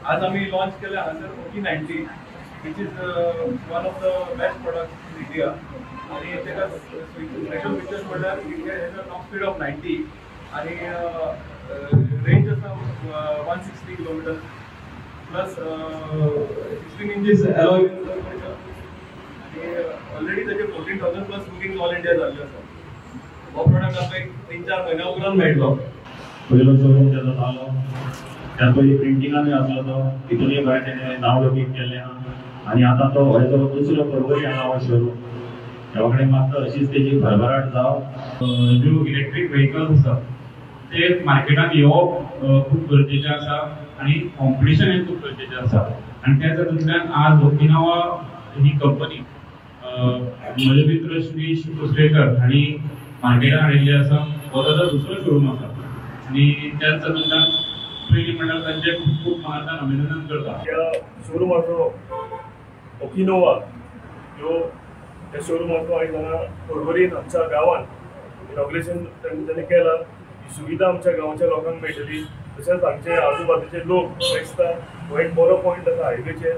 आज आम्ही लॉन्च केलं हांगर ओकी 90 which is one of the best product in India आणि तेका स्पेशल फीचर्स म्हणल्यार it has a top speed of 90 आणि रेंज आसा 160 किलोमीटर प्लस 16 इंचेस अलॉय आणि ऑलरेडी त्याचे 14,000 प्लस बुकिंग ऑल इंडिया झाले आसा. हो प्रोडक्ट आमकां 3-4 म्हयन्या उपरांत मेळटलो. पयलो शोरूम तेजो जालो त्या पयलीं प्रिंटिंगानूय आसलो तो तितूनय बरें तेणें नांव लोकीत केल्लें आहा आनी आतां तो हेजो दुसरो पर्वरी हांगा हो शोरूम ह्या कडेन मागता अशीच तेजी भरभराट जावं. ज्यो इलेक्ट्रीक व्हेकल्स आसा ते मार्केटात येवप खूब गरजेचें आसा आनी कॉम्पिटिशन हे खूब गरजेचें आसा आनी त्या तातूंतल्यान आज ओकिनावा ही कंपनी म्हजे मित्र श्रीश कुसलेकर हांणी मार्केटात हाडिल्ली आसा. हो ताजो दुसरो शोरूम आसा आनी त्याच तातूंतल्यान पयलीं म्हणल्यार तांचे खूब खूब मनांतल्यान अभिनंदन करता. ह्या शोरूमाचो ओकिनोवा ह्यो त्या शोरूमाचो आयज हांगा पर्वरीन आमच्या गांवांत इनॉग्रेशन तांणी केलां. ही सुविधा आमच्या गांवच्या लोकांक मेळटली तशेंच हांगचे आजूबाजूचे लोक मेळटा. हो एक बरो पॉयंट आसा हायवेचेर.